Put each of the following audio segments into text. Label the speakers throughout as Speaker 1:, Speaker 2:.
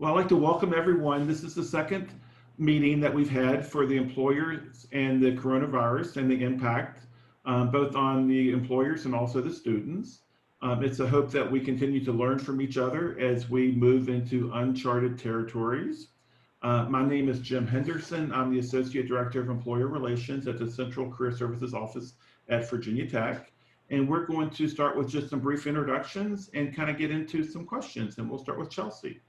Speaker 1: Well, I'd like to welcome everyone. This is the second meeting that we've had for the employers and the coronavirus and the impact, both on the employers and also the students. It's a hope that we continue to learn from each other as we move into uncharted territories. My name is Jim Henderson. I'm the Associate Director of Employer Relations at the Central Career Services Office at Virginia Tech. And we're going to start with just some brief introductions and kind of get into some questions. And we'll start with Chelsea.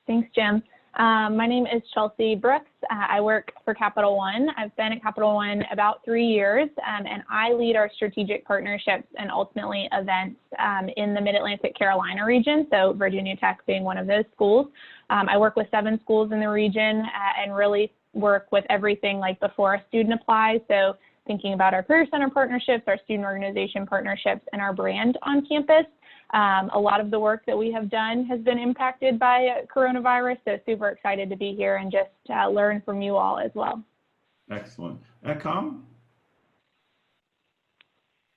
Speaker 2: Thanks, Jim. My name is Chelsea Brooks. I work for Capital One. I've been at Capital One about 3 years, and I lead our strategic partnerships and ultimately events in the Mid-Atlantic Carolina region, so Virginia Tech being one of those schools. I work with 7 schools in the region and really work with everything like before a student applies, so thinking about our Career Center partnerships, our student organization partnerships, and our brand on campus. A lot of the work that we have done has been impacted by coronavirus, so super excited to be here and just learn from you all as well. Excellent. Ekam?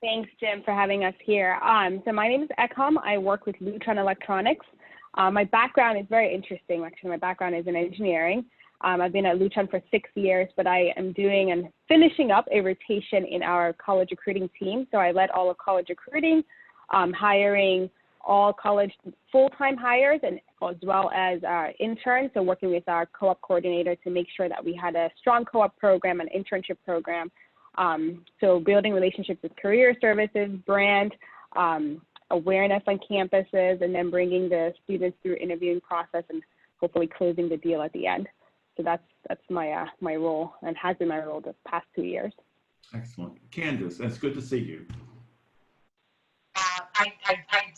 Speaker 3: Thanks, Jim, for having us here. So my name is Ekam. I work with Lutron Electronics. My background is very interesting. Actually, my background is in engineering. I've been at Lutron for 6 years, but I am doing and finishing up a rotation in our college recruiting team. So I led all of college recruiting, hiring all college full-time hires and as well as interns, so working with our co-op coordinator to make sure that we had a strong co-op program and internship program. So building relationships with career services, brand, awareness on campuses, and then bringing the students through interviewing process and hopefully closing the deal at the end. So that's my my role and has been my role the past 2 years.
Speaker 1: Excellent. Candace, it's good to see you.
Speaker 4: I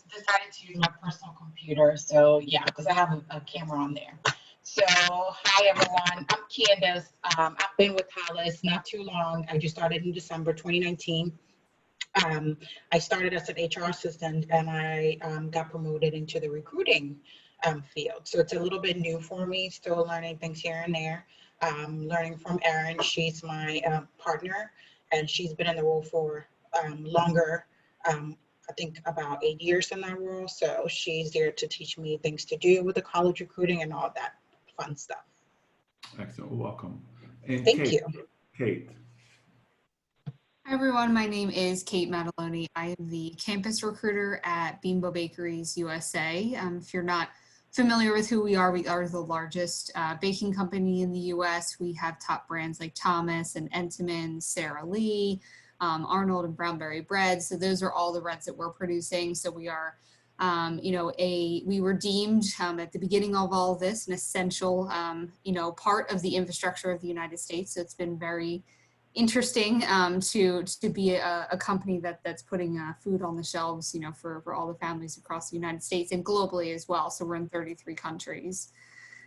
Speaker 4: decided to use my personal computer, so yeah, because I have a camera on there. So hi everyone, I'm Candace. I've been with Hollis not too long. I just started in December 2019. I started as an HR assistant and I got promoted into the recruiting field. So it's a little bit new for me, still learning things here and there. Learning from Erin, she's my partner, and she's been in the role for longer. I think about 8 years in that role. So she's there to teach me things to do with the college recruiting and all that fun stuff.
Speaker 1: Excellent. Welcome. And
Speaker 4: Thank
Speaker 1: Kate,
Speaker 4: you.
Speaker 1: Kate.
Speaker 5: Hi everyone, my name is Kate Mataloni. I am the campus recruiter at Bimbo Bakeries USA. If you're not familiar with who we are the largest baking company in the US. We have top brands like Thomas and Entenmann, Sara Lee, Arnold and Brownberry Bread. So those are all the breads that we're producing. So we are, we were deemed at the beginning of all of this an essential, part of the infrastructure of the United States. So it's been very interesting to be a company that's putting food on the shelves, for all the families across the United States and globally as well. So we're in 33 countries.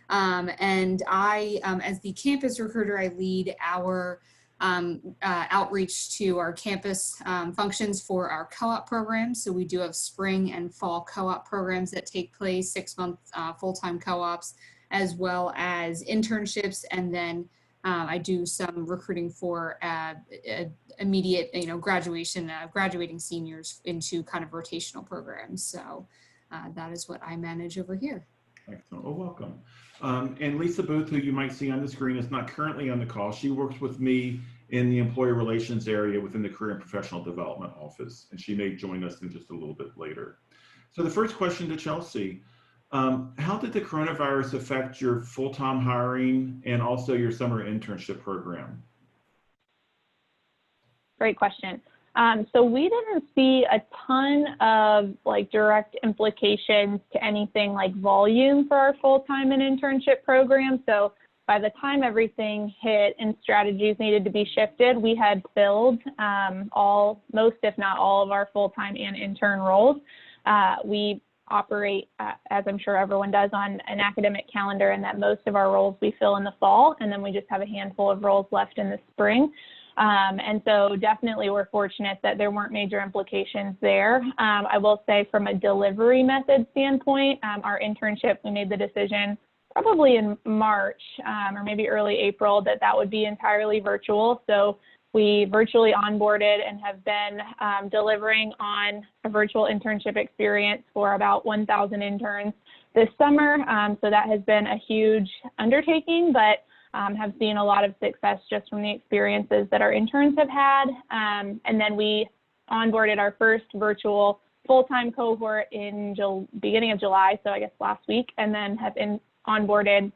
Speaker 5: And I, as the campus recruiter, I lead our outreach to our campus functions for our co-op programs. So we do have spring and fall co-op programs that take place, 6-month full-time co-ops, as well as internships. And then I do some recruiting for immediate, graduating seniors into kind of rotational programs. So that is what I manage over here.
Speaker 1: Excellent. Well, welcome. And Lisa Booth, who you might see on the screen, is not currently on the call. She works with me in the employer relations area within the Career and Professional Development Office, and she may join us in just a little bit later. So the first question to Chelsea, how did the coronavirus affect your full-time hiring and also your summer internship program?
Speaker 2: Great question. So we didn't see a ton of direct implications to anything like volume for our full-time and internship program. So by the time everything hit and strategies needed to be shifted, we had filled most, if not all, of our full-time and intern roles. We operate, as I'm sure everyone does, on an academic calendar, and that most of our roles we fill in the fall, and then we just have a handful of roles left in the spring. And so definitely we're fortunate that there weren't major implications there. I will say from a delivery method standpoint, our internship, we made the decision probably in March or maybe early April that would be entirely virtual. So we virtually onboarded and have been delivering on a virtual internship experience for about 1,000 interns this summer. So that has been a huge undertaking, but have seen a lot of success just from the experiences that our interns have had. And then we onboarded our first virtual full-time cohort in beginning of July, so I guess last week, and then have onboarded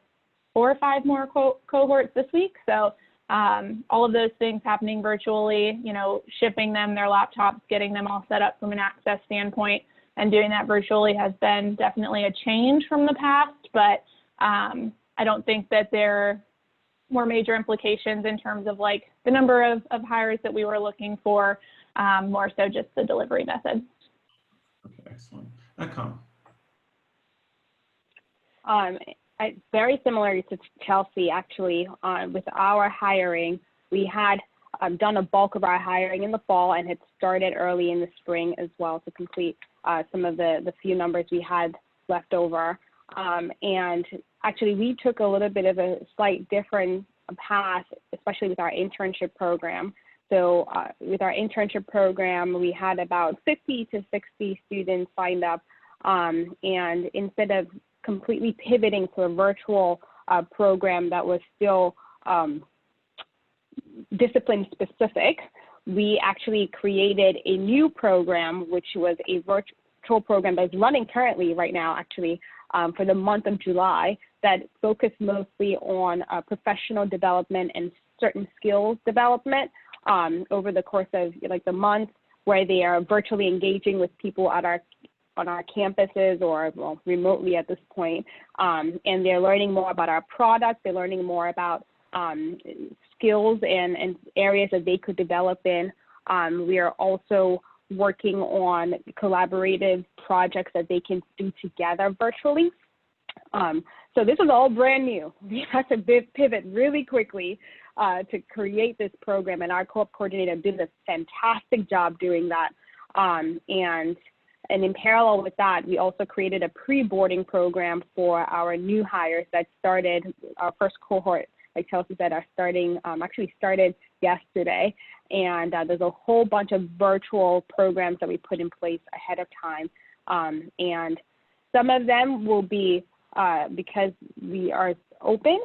Speaker 2: 4 or 5 more cohorts this week. So all of those things happening virtually, you know, shipping them their laptops, getting them all set up from an access standpoint, and doing that virtually has been definitely a change from the past, but I don't think that there were major implications in terms of like the number of hires that we were looking for, more so just the delivery method.
Speaker 1: Okay, excellent. Come.
Speaker 3: Very similar to Chelsea, actually, with our hiring, we had done a bulk of our hiring in the fall and had started early in the spring as well to complete some of the few numbers we had left over. And actually, we took a little bit of a slight different path, especially with our internship program. So with our internship program, we had about 50 to 60 students signed up. And instead of completely pivoting to a virtual program that was still discipline specific, we actually created a new program, which was a virtual program that's running currently right now, actually, for the month of July, that focused mostly on professional development and certain skills development over the course of like the month, where they are virtually engaging with people on our campuses or well, remotely at this point. And they're learning more about our product. They're learning more about skills and areas that they could develop in. We are also working on collaborative projects that they can do together virtually. So this is all brand new. We had to pivot really quickly to create this program, and our co-op coordinator did a fantastic job doing that. And in parallel with that, we also created a pre-boarding program for our new hires that started, our first cohort, like Chelsea said, actually started yesterday. And there's a whole bunch of virtual programs that we put in place ahead of time. And some of them will be, because we are open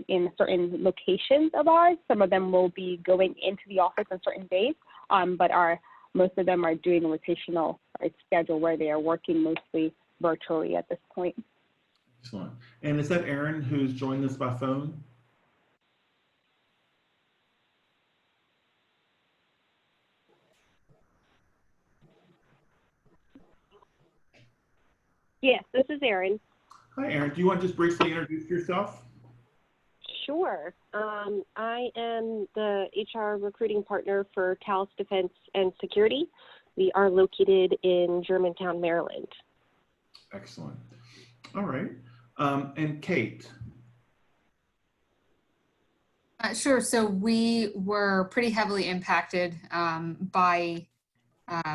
Speaker 3: in certain locations of ours, some of them will be going into the office on certain days, but most of them are doing a rotational schedule where they are working mostly virtually at this point.
Speaker 1: Excellent. And is that Erin who's joined us by phone?
Speaker 6: Yes, this is Erin.
Speaker 1: Hi, Erin. Do you want to just briefly introduce yourself?
Speaker 6: Sure. I am the HR recruiting partner for Talos Defense and Security. We are located in Germantown, Maryland.
Speaker 1: Excellent. All right. And Kate.
Speaker 5: Sure. So we were pretty heavily impacted by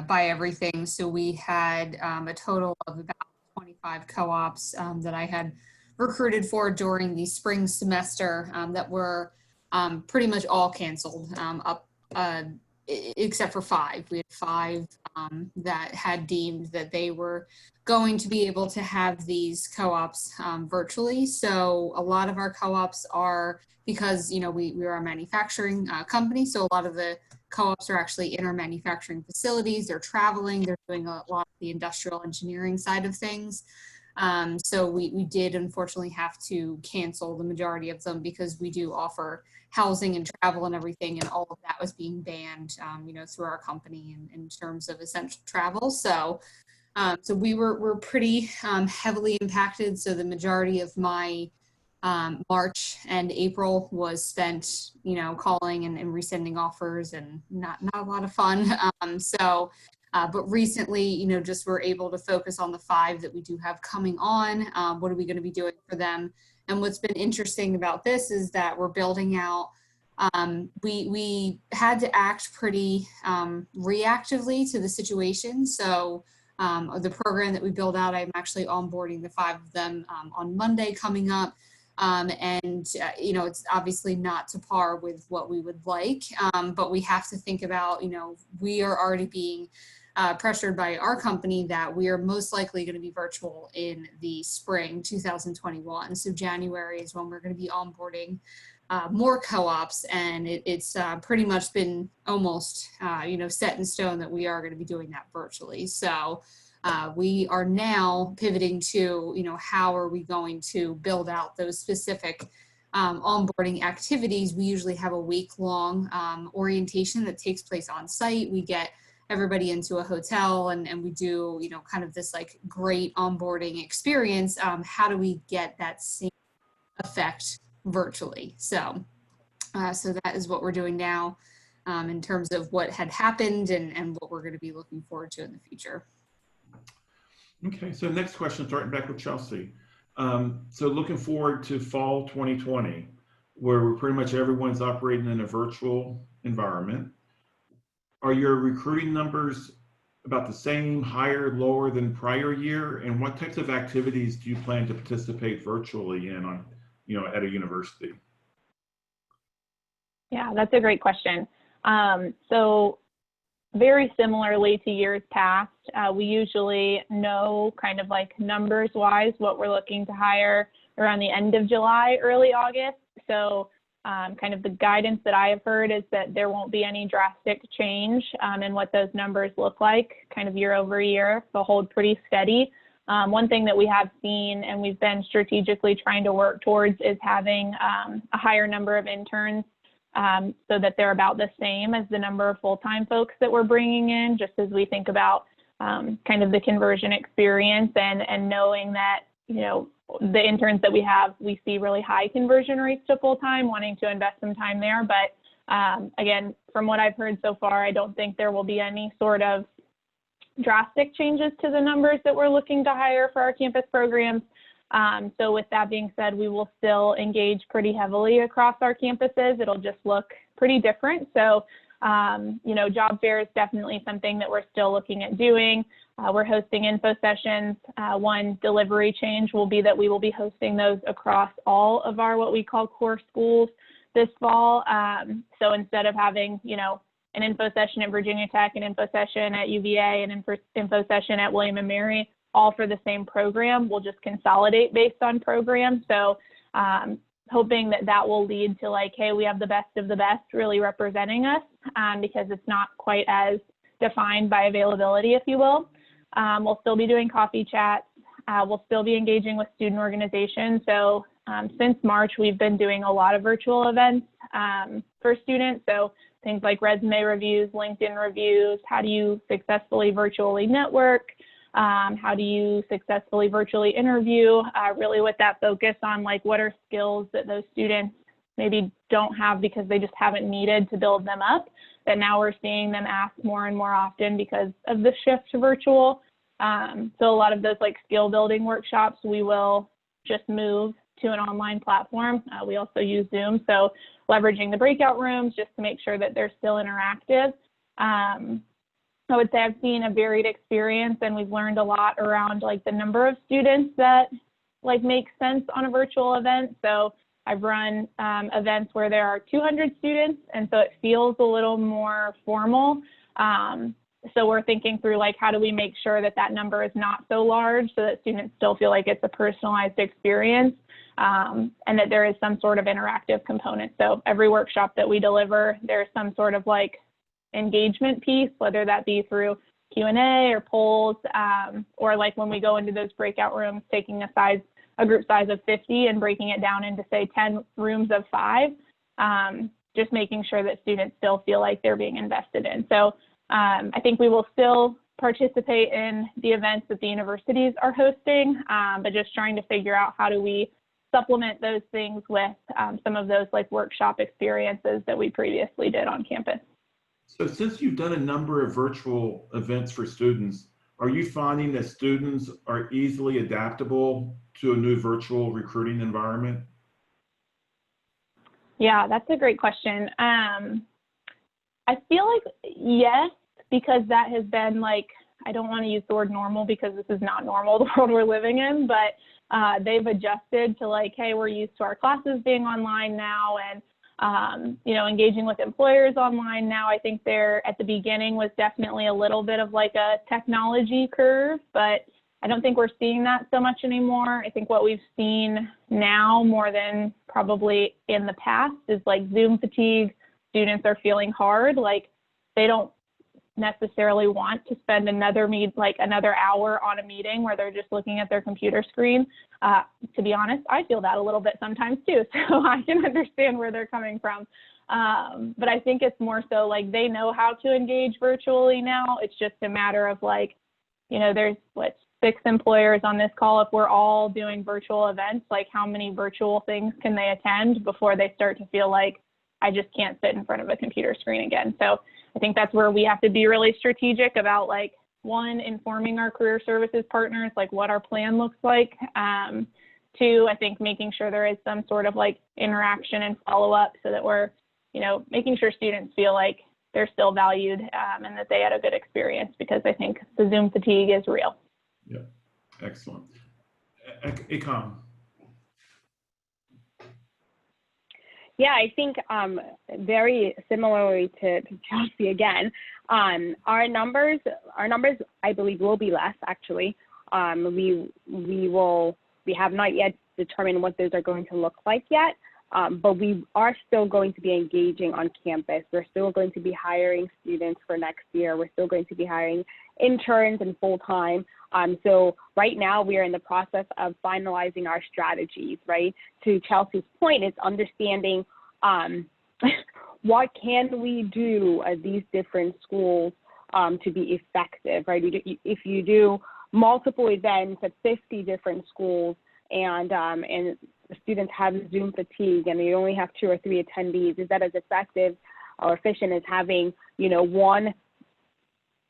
Speaker 5: everything. So we had a total of about 25 co-ops that I had recruited for during the spring semester that were pretty much all canceled except for 5. We had 5 that had deemed that they were going to be able to have these co-ops virtually. So a lot of our co-ops are, because we are a manufacturing company, so a lot of the co-ops are actually in our manufacturing facilities. They're traveling, they're doing a lot of the industrial engineering side of things. So we did unfortunately have to cancel the majority of them because we do offer housing and travel and everything, and all of that was being banned, through our company in terms of essential travel. So we were pretty heavily impacted. So the majority of my March and April was spent, calling and resending offers, and not a lot of fun. But recently, just we're able to focus on the 5 that we do have coming on. What are we going to be doing for them? And what's been interesting about this is that we're building out, we had to act pretty reactively to the situation. So the program that we build out, I'm actually onboarding the 5 of them on Monday coming up. It's obviously not to par with what we would like, but we have to think about, we are already being pressured by our company that we are most likely going to be virtual in the spring 2021. So January is when we're going to be onboarding more co-ops, and it's pretty much been almost set in stone that we are going to be doing that virtually. So we are now pivoting to how are we going to build out those specific onboarding activities. We usually have a week-long orientation that takes place on site. We get everybody into a hotel and we do kind of this like great onboarding experience. How do we get that same effect virtually? So that is what we're doing now in terms of what had happened and what we're going to be looking forward to in the future.
Speaker 1: Okay, so next question, starting back with Chelsea. So looking forward to fall 2020, where pretty much everyone's operating in a virtual environment. Are your recruiting numbers about the same, higher, lower than prior year? And what types of activities do you plan to participate virtually in at a university?
Speaker 2: Yeah, that's a great question. So very similarly to years past, we usually know kind of like numbers wise what we're looking to hire around the end of July, early August. So kind of the guidance that I have heard is that there won't be any drastic change in what those numbers look like kind of year over year. They'll hold pretty steady. One thing that we have seen and we've been strategically trying to work towards is having a higher number of interns so that they're about the same as the number of full-time folks that we're bringing in, just as we think about kind of the conversion experience and knowing that, the interns that we have, we see really high conversion rates to full-time, wanting to invest some time there. But again, from what I've heard so far, I don't think there will be any sort of drastic changes to the numbers that we're looking to hire for our campus programs. So with that being said, we will still engage pretty heavily across our campuses. It'll just look pretty different. So, job fair is definitely something that we're still looking at doing. We're hosting info sessions. One delivery change will be that we will be hosting those across all of our what we call core schools this fall. So instead of having, an info session at Virginia Tech, an info session at UVA, an info session at William & Mary, all for the same program, we'll just consolidate based on program. So hoping that will lead to like, hey, we have the best of the best really representing us because it's not quite as defined by availability, if you will. We'll still be doing coffee chats. We'll still be engaging with student organizations. So since March, we've been doing a lot of virtual events for students. So things like resume reviews, LinkedIn reviews, how do you successfully virtually network? How do you successfully virtually interview? Really with that focus on like what are skills that those students maybe don't have because they just haven't needed to build them up, that now we're seeing them ask more and more often because of the shift to virtual. So a lot of those like skill building workshops, we will just move to an online platform. We also use Zoom, so leveraging the breakout rooms just to make sure that they're still interactive. I would say I've seen a varied experience and we've learned a lot around like the number of students that like make sense on a virtual event. So I've run events where there are 200 students and so it feels a little more formal. So we're thinking through like how do we make sure that that number is not so large so that students still feel like it's a personalized experience and that there is some sort of interactive component. So every workshop that we deliver, there's some sort of like engagement piece, whether that be through Q&A or polls, or like when we go into those breakout rooms, taking a group size of 50 and breaking it down into say 10 rooms of 5, just making sure that students still feel like they're being invested in. So I think we will still participate in the events that the universities are hosting, but just trying to figure out how do we supplement those things with some of those like workshop experiences that we previously did on campus.
Speaker 1: So since you've done a number of virtual events for students, are you finding that students are easily adaptable to a new virtual recruiting environment?
Speaker 2: Yeah, that's a great question. I feel like yes, because that has been like, I don't want to use the word normal because this is not normal, the world we're living in, but they've adjusted to like, hey, we're used to our classes being online now. And engaging with employers online now. I think there at the beginning was definitely a little bit of like a technology curve, but I don't think we're seeing that so much anymore. I think what we've seen now more than probably in the past is like Zoom fatigue. Students are feeling hard, like they don't necessarily want to spend another hour on a meeting where they're just looking at their computer screen. To be honest, I feel that a little bit sometimes too, so I can understand where they're coming from. But I think it's more so like they know how to engage virtually now. It's just a matter of like, there's 6 employers on this call. If we're all doing virtual events, like how many virtual things can they attend before they start to feel like I just can't sit in front of a computer screen again? So I think that's where we have to be really strategic about like, 1, informing our career services partners, like what our plan looks like. 2, I think making sure there is some sort of like interaction and follow up so that we're, making sure students feel like they're still valued and that they had a good experience, because I think the Zoom fatigue is real.
Speaker 1: Yeah, excellent. Ekam.
Speaker 3: Yeah, I think very similarly to Chelsea again, our numbers, I believe, will be less actually. We have not yet determined what those are going to look like yet, but we are still going to be engaging on campus. We're still going to be hiring students for next year. We're still going to be hiring interns and full-time. So right now we are in the process of finalizing our strategies, right? To Chelsea's point, it's understanding what can we do at these different schools to be effective, right? If you do multiple events at 50 different schools and students have Zoom fatigue and you only have 2 or 3 attendees, is that as effective or efficient as having, one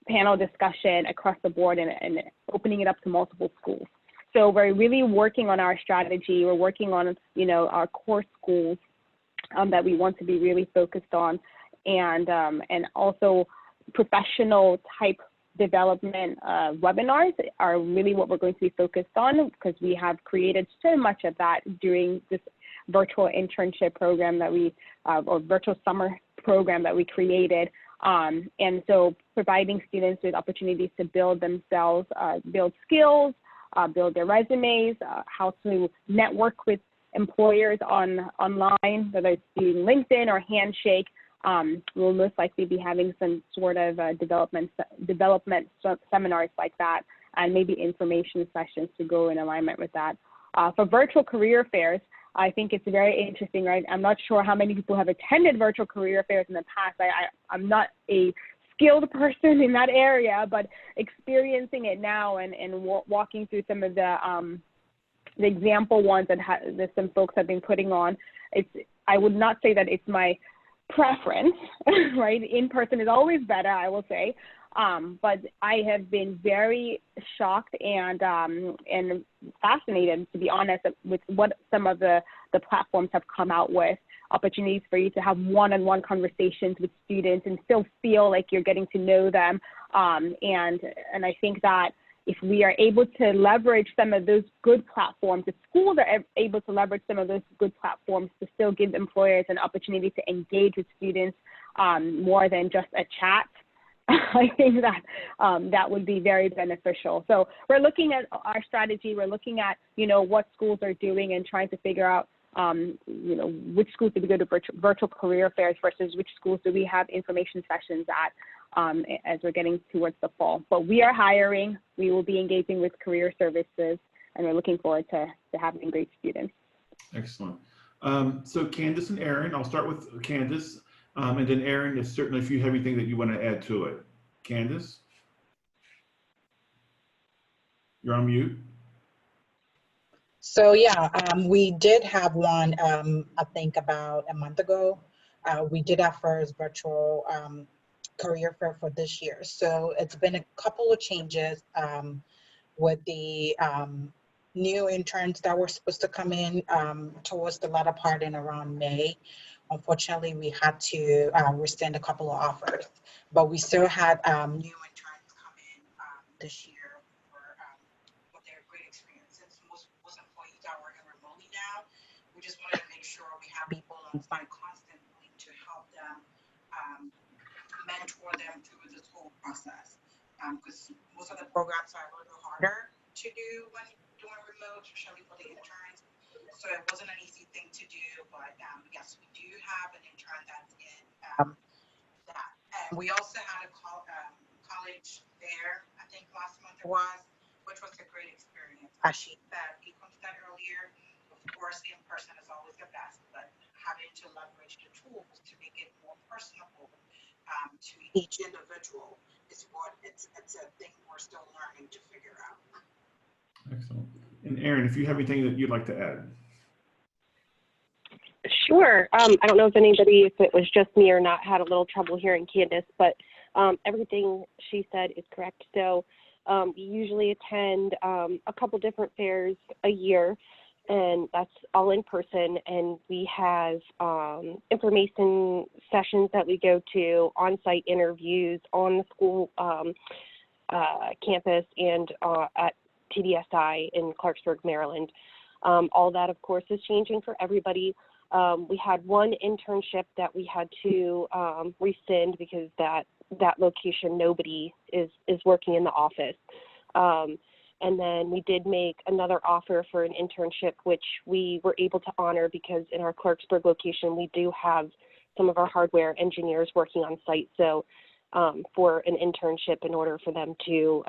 Speaker 3: panel discussion across the board and opening it up to multiple schools? So we're really working on our strategy. We're working on, our core schools that we want to be really focused on, and also professional type development webinars are really what we're going to be focused on, because we have created so much of that during this virtual internship program that or virtual summer program that we created. And so providing students with opportunities to build themselves, build skills, build their resumes, how to network with employers online, whether it's using LinkedIn or Handshake. We'll most likely be having some sort of development seminars like that, and maybe information sessions to go in alignment with that. For virtual career fairs, I think it's very interesting, right? I'm not sure how many people have attended virtual career fairs in the past. I'm not a skilled person in that area, but experiencing it now and walking through some of the example ones that some folks have been putting on, I would not say that it's my preference, right? In person is always better, I will say. But I have been very shocked and fascinated, to be honest, with what some of the platforms have come out with. Opportunities for you to have one-on-one conversations with students and still feel like you're getting to know them. And I think that if we are able to leverage some of those good platforms, if schools are able to leverage some of those good platforms to still give employers an opportunity to engage with students more than just a chat, I think that that would be very beneficial. So we're looking at our strategy. We're looking at, what schools are doing and trying to figure out, which schools do we go to virtual career fairs versus which schools do we have information sessions at as we're getting towards the fall. But we are hiring. We will be engaging with career services, and we're looking forward to having great students.
Speaker 1: Excellent. So Candace and Aaron, I'll start with Candace. And then Aaron, is certainly if you have anything that you want to add to it. Candace? You're on mute.
Speaker 4: So yeah, we did have one, I think about a month ago. We did our first virtual career fair for this year. So it's been a couple of changes with the new interns that were supposed to come in towards the latter part in around May. Unfortunately, we had to rescind a couple of offers, but we still had new interns come in this year for their great experiences. Most employees are working remotely now. We just wanted to make sure we have people on site constantly mentor them through this whole process. Because most of the programs are a little harder to do when doing remote, especially for the interns. So it wasn't an easy thing to do, but yes, we do have an intern that's in that. And we also had a college fair, I think last month it was, which was a great experience. As she said, Econ said earlier, of course, in person is always the best, but having to leverage the tools to make it more personable to each individual is what it's a thing we're still learning to figure out.
Speaker 1: Excellent. And Erin, if you have anything that you'd like to add.
Speaker 6: Sure. I don't know if it was just me or not, had a little trouble hearing Candace, but everything she said is correct. So we usually attend a couple different fairs a year, and that's all in person. And we have information sessions that we go to, on-site interviews on the school campus and at TDSI in Clarksburg, Maryland. All that, of course, is changing for everybody. We had one internship that we had to rescind because that location, nobody is working in the office. And then we did make another offer for an internship, which we were able to honor because in our Clarksburg location, we do have some of our hardware engineers working on site. So for an internship, in order for them to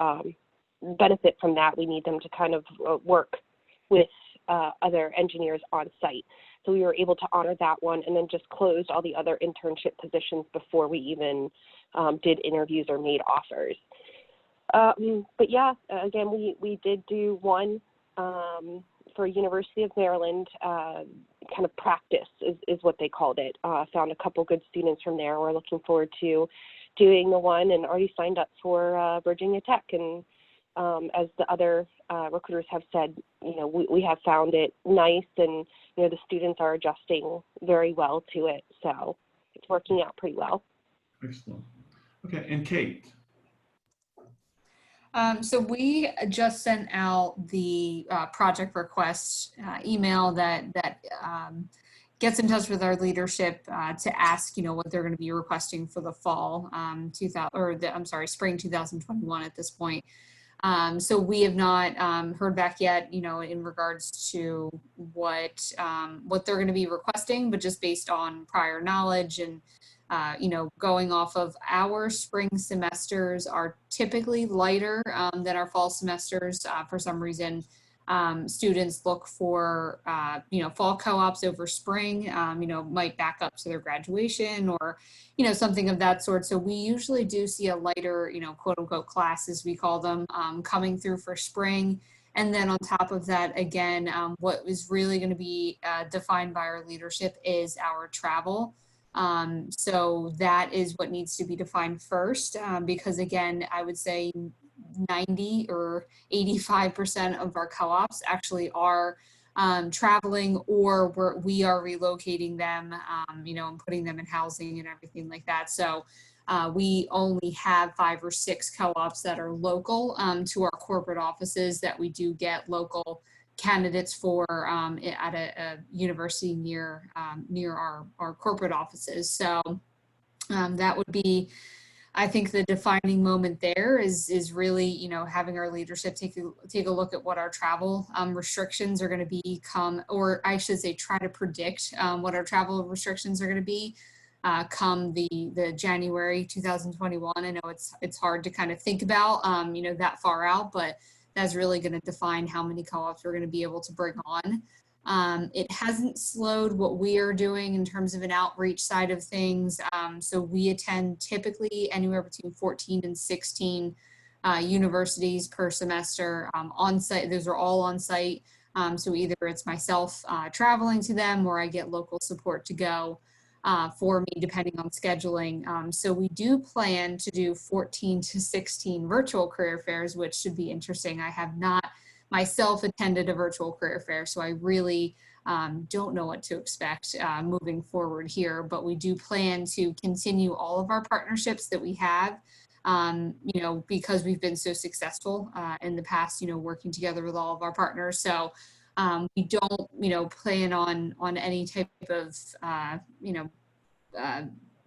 Speaker 6: benefit from that, we need them to kind of work with other engineers on site. So we were able to honor that one and then just closed all the other internship positions before we even did interviews or made offers. But yeah, again, we did do one for University of Maryland, kind of practice is what they called it. Found a couple good students from there. We're looking forward to doing the one and already signed up for Virginia Tech. And as the other recruiters have said, we have found it nice, and the students are adjusting very well to it. So it's working out pretty well.
Speaker 1: Excellent. Okay, and Kate.
Speaker 5: So we just sent out the project request email that gets in touch with our leadership to ask, what they're going to be requesting for the fall spring 2021 at this point. So we have not heard back yet, in regards to what they're going to be requesting, but just based on prior knowledge and going off of our spring semesters are typically lighter than our fall semesters. For some reason, students look for, fall co-ops over spring, might back up to their graduation or, something of that sort. So we usually do see a lighter, quote unquote class, as we call them, coming through for spring. And then on top of that, again, what is really going to be defined by our leadership is our travel. So that is what needs to be defined first, because again, I would say 90 or 85% of our co-ops actually are traveling, or we are relocating them, and putting them in housing and everything like that. So we only have 5 or 6 co-ops that are local to our corporate offices that we do get local candidates for at a university near our corporate offices. So that would be, I think, the defining moment there is really, having our leadership take a look at what our travel restrictions are going to become, or I should say try to predict what our travel restrictions are going to be come the January 2021. I know it's hard to kind of think about, that far out, but that's really going to define how many co-ops we're going to be able to bring on. It hasn't slowed what we are doing in terms of an outreach side of things. So we attend typically anywhere between 14 and 16 universities per semester on site. Those are all on site. So either it's myself traveling to them, or I get local support to go for me, depending on scheduling. So we do plan to do 14 to 16 virtual career fairs, which should be interesting. I have not myself attended a virtual career fair, so I really don't know what to expect moving forward here, but we do plan to continue all of our partnerships that we have, because we've been so successful in the past, working together with all of our partners. So we don't, plan on any type of,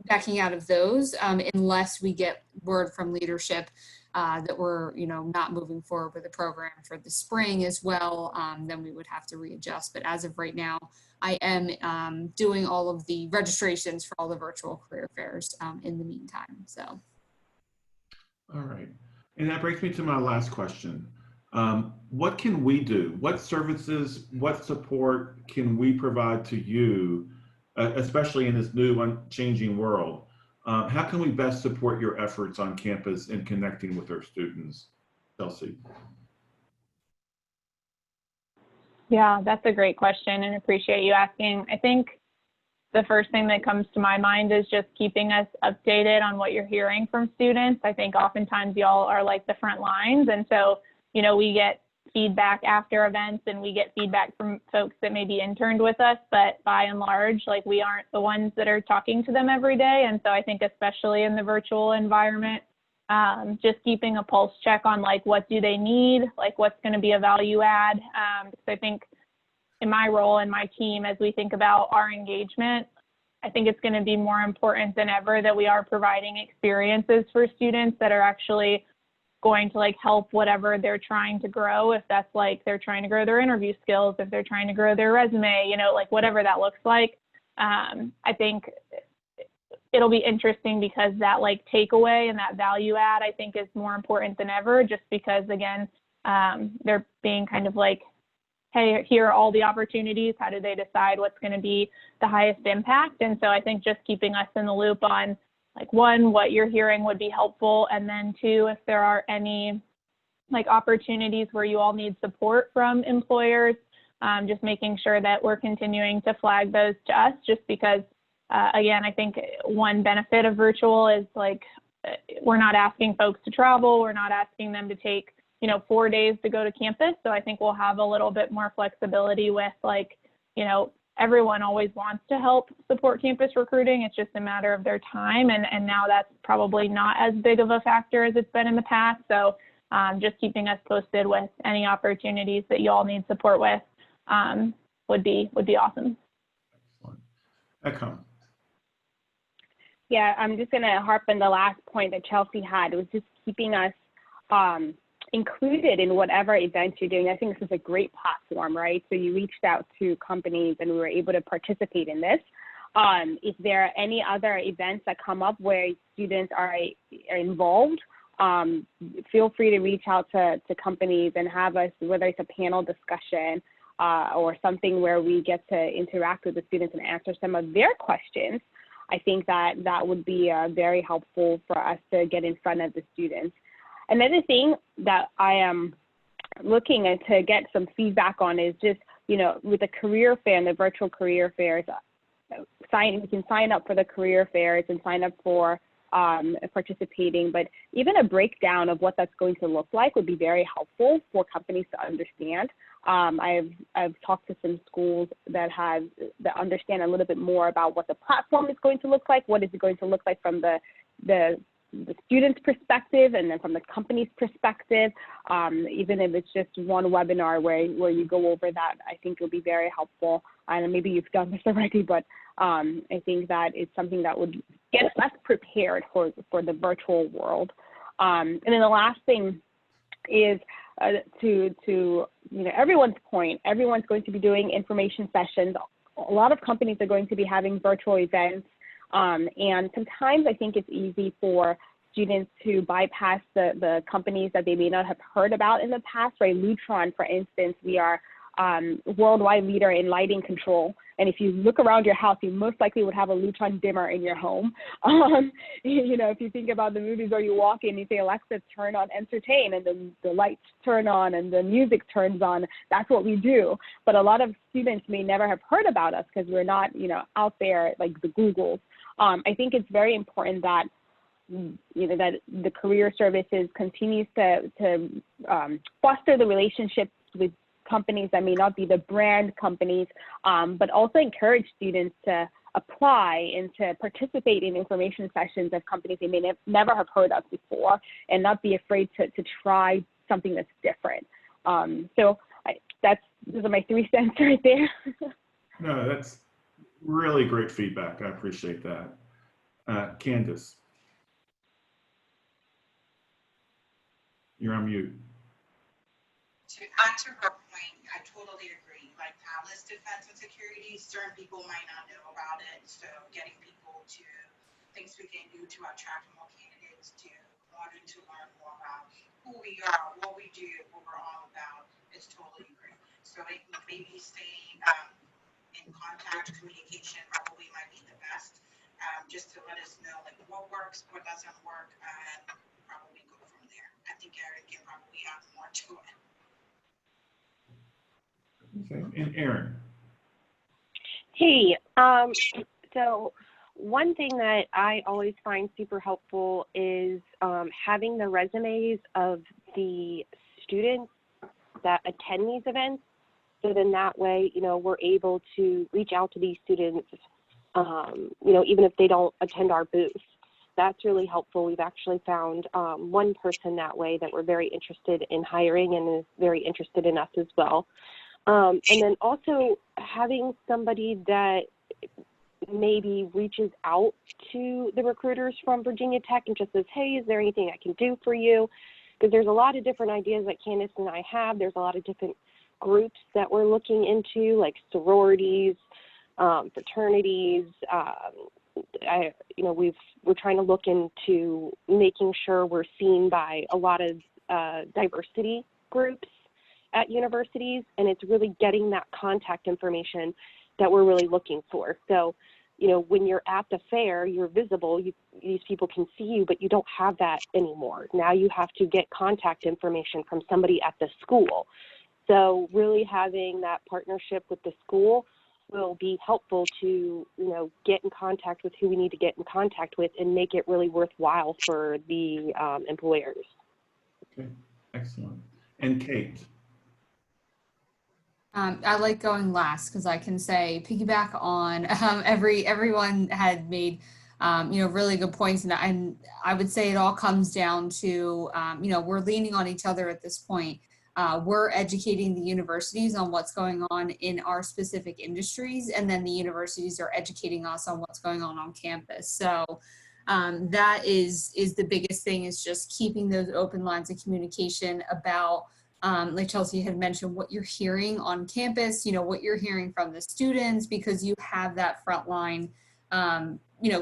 Speaker 5: backing out of those unless we get word from leadership that we're, not moving forward with the program for the spring as well. Then we would have to readjust. But as of right now, I am doing all of the registrations for all the virtual career fairs in the meantime. So.
Speaker 1: All right. And that brings me to my last question. What can we do? What services, what support can we provide to you, especially in this new and changing world? How can we best support your efforts on campus in connecting with our students? Chelsea.
Speaker 2: Yeah, that's a great question and appreciate you asking. I think the first thing that comes to my mind is just keeping us updated on what you're hearing from students. I think oftentimes y'all are like the front lines. And so, we get feedback after events and we get feedback from folks that maybe interned with us, but by and large, like we aren't the ones that are talking to them every day. And so I think especially in the virtual environment, just keeping a pulse check on like, what do they need? Like what's going to be a value add? Because I think in my role and my team, as we think about our engagement, I think it's going to be more important than ever that we are providing experiences for students that are actually going to like help whatever they're trying to grow. If that's like they're trying to grow their interview skills, if they're trying to grow their resume, like whatever that looks like. I think it'll be interesting because that like takeaway and that value add, I think is more important than ever, just because again, they're being kind of like, hey, here are all the opportunities. How do they decide what's going to be the highest impact? And so I think just keeping us in the loop on like one, what you're hearing would be helpful. And then two, if there are any like opportunities where you all need support from employers, just making sure that we're continuing to flag those to us, just because again, I think one benefit of virtual is like, we're not asking folks to travel. We're not asking them to take 4 days to go to campus. So I think we'll have a little bit more flexibility with like, everyone always wants to help support campus recruiting. It's just a matter of their time. And now that's probably not as big of a factor as it's been in the past. So just keeping us posted with any opportunities that you all need support with would be awesome.
Speaker 1: Excellent.
Speaker 3: Yeah, I'm just going to harp on the last point that Chelsea had. It was just keeping us included in whatever events you're doing. I think this is a great platform, right? So you reached out to companies and we were able to participate in this. If there are any other events that come up where students are involved, feel free to reach out to companies and have us, whether it's a panel discussion or something where we get to interact with the students and answer some of their questions. I think that would be very helpful for us to get in front of the students. Another thing that I am looking to get some feedback on is just, with the career fair and the virtual career fairs, we can sign up for the career fairs and sign up for participating, but even a breakdown of what that's going to look like would be very helpful for companies to understand. I've talked to some schools that understand a little bit more about what the platform is going to look like, what is it going to look like from the student's perspective, and then from the company's perspective, even if it's just one webinar where you go over that, I think it'll be very helpful. And maybe you've done this already, but I think that it's something that would get us prepared for the virtual world. And then the last thing is to everyone's point, everyone's going to be doing information sessions. A lot of companies are going to be having virtual events. And sometimes I think it's easy for students to bypass the companies that they may not have heard about in the past, right? Lutron, for instance, we are worldwide leader in lighting control. And if you look around your house, you most likely would have a Lutron dimmer in your home. If you think about the movies where you walk in, you say, Alexa, turn on entertain, and then the lights turn on and the music turns on. That's what we do. But a lot of students may never have heard about us because we're not, out there like the Googles. I think it's very important that that the career services continues to foster the relationships with companies that may not be the brand companies, but also encourage students to apply and to participate in information sessions of companies they may never have heard of before, and not be afraid to try something that's different. Those are my 3 cents right there.
Speaker 1: No, that's really great feedback. I appreciate that. Candace, you're on mute.
Speaker 4: To add to her point, I totally agree. Like Dallas Defense and Security, certain people might not know about it. So getting people to things we can do to attract more candidates to wanting to learn more about who we are, what we do, what we're all about is totally great. So maybe staying in contact, communication probably might be the best. Just to let us know like what works, what doesn't work, and probably go from there. I think Erin can probably add more to it.
Speaker 1: Okay, and Erin.
Speaker 6: Hey, so one thing that I always find super helpful is having the resumes of the students that attend these events. So then that way, we're able to reach out to these students, even if they don't attend our booth. That's really helpful. We've actually found one person that way that we're very interested in hiring and is very interested in us as well. And then also having somebody that maybe reaches out to the recruiters from Virginia Tech and just says, hey, is there anything I can do for you? Because there's a lot of different ideas that Candace and I have. There's a lot of different groups that we're looking into, like sororities, fraternities. We're trying to look into making sure we're seen by a lot of diversity groups at universities, and it's really getting that contact information that we're really looking for. So, when you're at the fair, you're visible, these people can see you, but you don't have that anymore. Now you have to get contact information from somebody at the school. So really having that partnership with the school will be helpful to, get in contact with who we need to get in contact with and make it really worthwhile for the employers.
Speaker 1: Okay, excellent. And Kate.
Speaker 5: I like going last because I can say piggyback on everyone had made really good points, and I would say it all comes down to we're leaning on each other at this point. We're educating the universities on what's going on in our specific industries, and then the universities are educating us on what's going on campus. So that is the biggest thing, is just keeping those open lines of communication about like Chelsea had mentioned, what you're hearing on campus, what you're hearing from the students, because you have that frontline,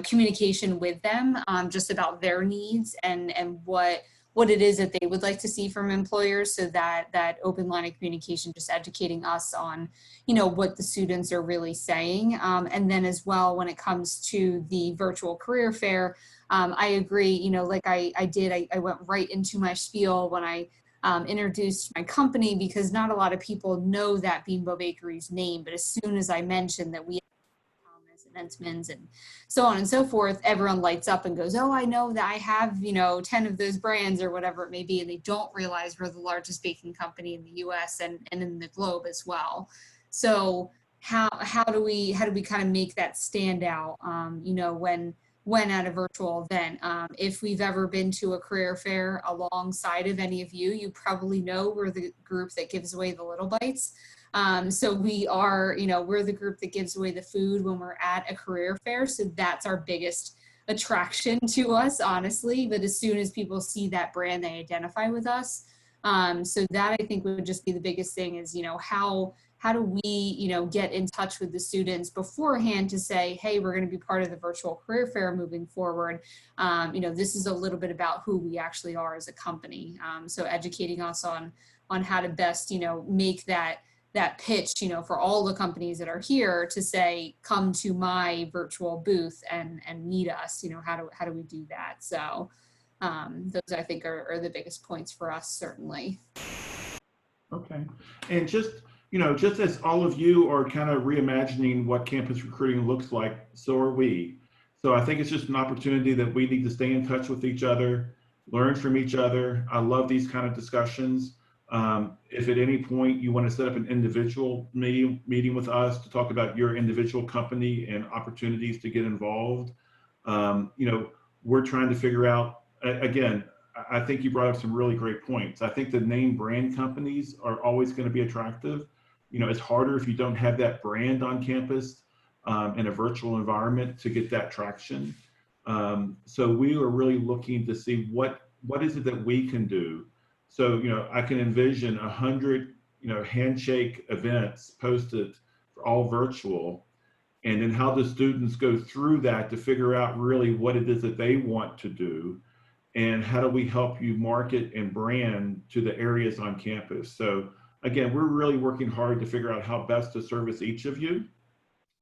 Speaker 5: communication with them, just about their needs and what it is that they would like to see from employers. So that open line of communication, just educating us on, what the students are really saying. And then as well, when it comes to the virtual career fair, I agree, like I went right into my spiel when I introduced my company, because not a lot of people know that Bimbo Bakery's name, but as soon as I mentioned that we have Thomas and Entman's and so on and so forth, everyone lights up and goes, oh, I know that I have 10 of those brands or whatever it may be, and they don't realize we're the largest baking company in the US and in the globe as well. So how do we kind of make that stand out, when at a virtual event? If we've ever been to a career fair alongside of any of you, you probably know we're the group that gives away the little bites. So we are, we're the group that gives away the food when we're at a career fair. So that's our biggest attraction to us, honestly. But as soon as people see that brand, they identify with us. So that I think would just be the biggest thing, is, how do we, get in touch with the students beforehand to say, hey, we're going to be part of the virtual career fair moving forward. This is a little bit about who we actually are as a company. So educating us on how to best, make that pitch, for all the companies that are here to say, come to my virtual booth and meet us. How do we do that? So those I think are the biggest points for us, certainly.
Speaker 1: Okay, and just as all of you are kind of reimagining what campus recruiting looks like, so are we. So I think it's just an opportunity that we need to stay in touch with each other, learn from each other. I love these kind of discussions. If at any point you want to set up an individual meeting with us to talk about your individual company and opportunities to get involved, we're trying to figure out, again, I think you brought up some really great points. I think the name brand companies are always going to be attractive. It's harder if you don't have that brand on campus in a virtual environment to get that traction. So we are really looking to see what is it that we can do. So, you know, I can envision 100, you know, handshake events posted for all virtual, and then how the students go through that to figure out really what it is that they want to do, and how do we help you market and brand to the areas on campus. So again, we're really working hard to figure out how best to service each of you.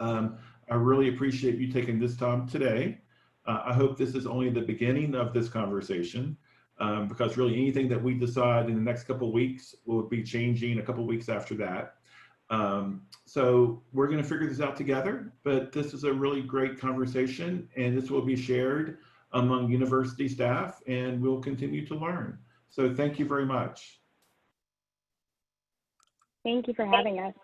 Speaker 1: I really appreciate you taking this time today. I hope this is only the beginning of this conversation, because really anything that we decide in the next couple of weeks will be changing a couple of weeks after that. So we're going to figure this out together, but this is a really great conversation, and this will be shared among university staff, and we'll continue to learn. So thank you very much.
Speaker 3: Thank you for having us.